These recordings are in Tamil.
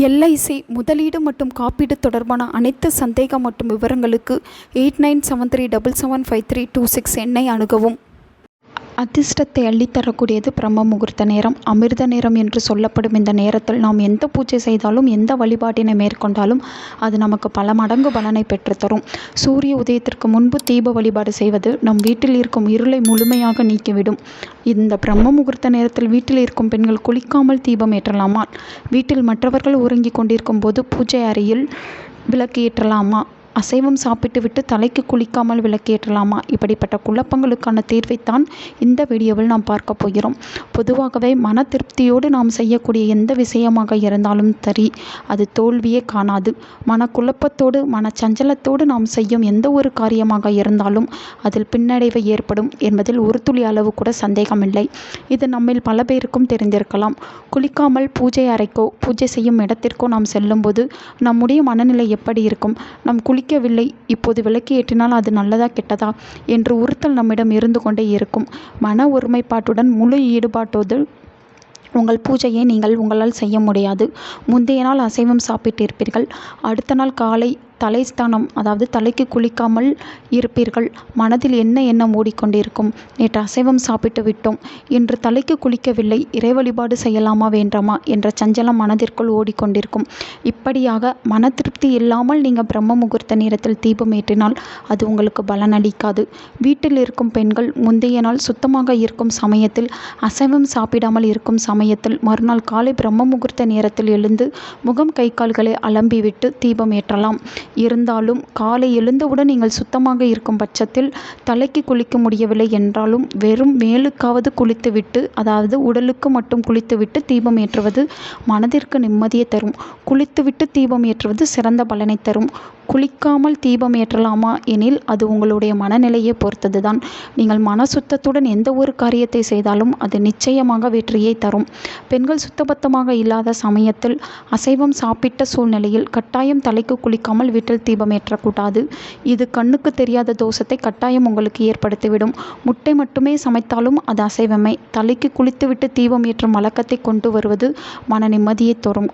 எல்ஐசி முதலீடு மற்றும் காப்பீடு தொடர்பான அனைத்து சந்தேகம் மற்றும் விவரங்களுக்கு 8973777532 எண்ணை அணுகவும். அதிர்ஷ்டத்தை அள்ளித்தரக்கூடியது பிரம்ம முகூர்த்த நேரம், அமிர்த நேரம் என்று சொல்லப்படும் இந்த நேரத்தில் நாம் எந்த பூஜை செய்தாலும் எந்த வழிபாட்டினை மேற்கொண்டாலும் அது நமக்கு பல மடங்கு பலனை பெற்றுத்தரும். சூரிய உதயத்திற்கு முன்பு தீப வழிபாடு செய்வது நம் வீட்டில் இருக்கும் இருளை முழுமையாக நீக்கிவிடும். இந்த பிரம்ம முகூர்த்த நேரத்தில் வீட்டில் இருக்கும் பெண்கள் குளிக்காமல் தீபம் ஏற்றலாமா? வீட்டில் மற்றவர்கள் உறங்கிக் கொண்டிருக்கும் போது பூஜை அறையில் விளக்கு ஏற்றலாமா? அசைவம் சாப்பிட்டு விட்டு தலைக்கு குளிக்காமல் விளக்கேற்றலாமா? இப்படிப்பட்ட குழப்பங்களுக்கான தீர்வைத்தான் இந்த வீடியோவில் நாம் பார்க்க போகிறோம். பொதுவாகவே மன திருப்தியோடு நாம் செய்யக்கூடிய எந்த விஷயமாக இருந்தாலும் சரி, அது தோல்வியே காணாது. மனக்குழப்பத்தோடு மனச்சஞ்சலத்தோடு நாம் செய்யும் எந்த ஒரு காரியமாக இருந்தாலும் அதில் பின்னடைவு ஏற்படும் என்பதில் ஒரு துளி அளவு கூட சந்தேகமில்லை. இது நம்மில் பல பேருக்கும் தெரிந்திருக்கலாம். குளிக்காமல் பூஜை அறைக்கோ பூஜை செய்யும் இடத்திற்கோ நாம் செல்லும்போது நம்முடைய மனநிலை எப்படி இருக்கும்? நம் குளிக்கவில்லை, இப்போது விளக்கு ஏற்றினால் அது நல்லதா கெட்டதா என்று உறுத்தல் நம்மிடம் இருந்து கொண்டே இருக்கும். மன ஒருமைப்பாட்டுடன் முழு ஈடுபாட்டோடு உங்கள் பூஜையை உங்களால் செய்ய முடியாது. முந்தைய நாள் அசைவம் சாப்பிட்டிருப்பீர்கள். அடுத்த நாள் காலை தலைஸ்தானம், அதாவது தலைக்கு குளிக்காமல் இருப்பீர்கள். மனதில் என்ன எண்ணம் ஓடிக்கொண்டிருக்கும்? நேற்று அசைவம் சாப்பிட்டு விட்டோம், இன்று தலைக்கு குளிக்கவில்லை, இறை வழிபாடு செய்யலாமா வேண்டாமா என்ற சஞ்சலம் மனதிற்குள் ஓடிக்கொண்டிருக்கும். இப்படியாக மன திருப்தி இல்லாமல் நீங்கள் பிரம்ம முகூர்த்த நேரத்தில் தீபம் ஏற்றினால் அது உங்களுக்கு பலனளிக்காது. வீட்டில் இருக்கும் பெண்கள் முந்தைய நாள் சுத்தமாக இருக்கும் சமயத்தில், அசைவம் சாப்பிடாமல் இருக்கும் சமயத்தில் மறுநாள் காலை பிரம்ம முகூர்த்த நேரத்தில் எழுந்து முகம் கை கால்களை அலம்பிவிட்டு தீபம் ஏற்றலாம். இருந்தாலும் காலை எழுந்தவுடன் நீங்கள் சுத்தமாக இருக்கும் பட்சத்தில் தலைக்கு குளிக்க முடியவில்லை என்றாலும் வெறும் மேலுக்காவது குளித்துவிட்டு, அதாவது உடலுக்கு மட்டும் குளித்துவிட்டு தீபம் ஏற்றுவது மனதிற்கு நிம்மதியை தரும். குளித்துவிட்டு தீபம் ஏற்றுவது சிறந்த பலனை தரும். குளிக்காமல் தீபம் ஏற்றலாமா எனில் அது உங்களுடைய மனநிலையை பொறுத்ததுதான். நீங்கள் மன சுத்தத்துடன் எந்த ஒரு காரியத்தை செய்தாலும் அது நிச்சயமாக வெற்றியை தரும். பெண்கள் சுத்தபத்தமாக இல்லாத சமயத்தில், அசைவம் சாப்பிட்ட சூழ்நிலையில் கட்டாயம் தலைக்கு குளிக்காமல் வீட்டில் தீபம் ஏற்றக்கூடாது. இது கண்ணுக்கு தெரியாத தோஷத்தை கட்டாயம் உங்களுக்கு ஏற்படுத்திவிடும். முட்டை மட்டுமே சமைத்தாலும் அது அசைவமே. தலைக்கு குளித்துவிட்டு தீபம் ஏற்றும் வழக்கத்தை கொண்டு வருவது மன நிம்மதியை தரும்.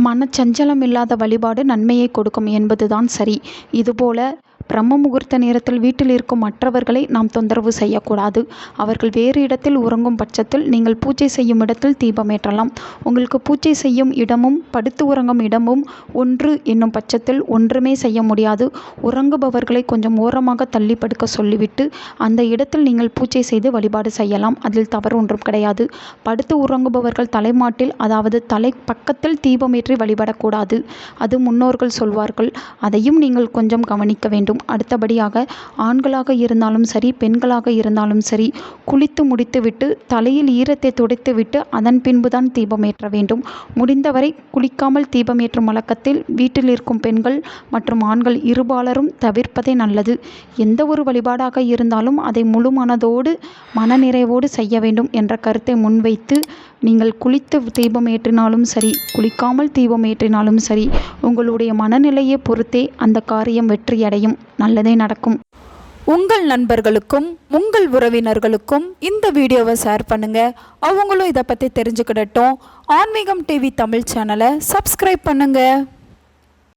மனச்சஞ்சலம் இல்லாத வழிபாடு நன்மையை கொடுக்கும் என்பதுதான் சரி. இதுபோல பிரம்ம முகூர்த்த நேரத்தில் வீட்டில் இருக்கும் மற்றவர்களை நாம் தொந்தரவு செய்யக்கூடாது. அவர்கள் வேறு இடத்தில் உறங்கும் பட்சத்தில் நீங்கள் பூஜை செய்யும் இடத்தில் தீபம் ஏற்றலாம். உங்களுக்கு பூஜை செய்யும் இடமும் படுத்து உறங்கும் இடமும் ஒன்று என்னும் பட்சத்தில் ஒன்றுமே செய்ய முடியாது. உறங்குபவர்களை கொஞ்சம் ஓரமாக தள்ளி படுக்க சொல்லிவிட்டு அந்த இடத்தில் நீங்கள் பூஜை செய்து வழிபாடு செய்யலாம். அதில் தவறு ஒன்றும் கிடையாது. படுத்து உறங்குபவர்கள் தலைமாட்டில், அதாவது தலை பக்கத்தில் தீபம் ஏற்றி வழிபடக்கூடாது. அது முன்னோர்கள் சொல்வார்கள். அதையும் நீங்கள் கொஞ்சம் கவனிக்க வேண்டும். அடுத்தபடியாக ஆண்களாக இருந்தாலும் சரி, பெண்களாக இருந்தாலும் சரி, குளித்து முடித்துவிட்டு தலையில் ஈரத்தை துடைத்துவிட்டு அதன் பின்புதான் தீபம் ஏற்ற வேண்டும். முடிந்தவரை குளிக்காமல் தீபம் ஏற்றும் வழக்கத்தில் வீட்டில் இருக்கும் பெண்கள் மற்றும் ஆண்கள் இருபாலரும் தவிர்ப்பதே நல்லது. எந்த ஒரு வழிபாடாக இருந்தாலும் அதை முழு மனதோடு மனநிறைவோடு செய்ய வேண்டும் என்ற கருத்தை முன்வைத்து நீங்கள் குளித்து தீபம் ஏற்றினாலும் சரி, குளிக்காமல் தீபம் ஏற்றினாலும் சரி, உங்களுடைய மனநிலையை பொறுத்தே அந்த காரியம் வெற்றியடையும், நல்லதே நடக்கும். உங்கள் நண்பர்களுக்கும் உங்கள் உறவினர்களுக்கும் இந்த வீடியோவை ஷேர் பண்ணுங்க. அவங்களும் இதை பற்றி தெரிஞ்சுக்கிடட்டும். ஆன்மீகம் டிவி தமிழ் சேனலை சப்ஸ்கிரைப் பண்ணுங்க.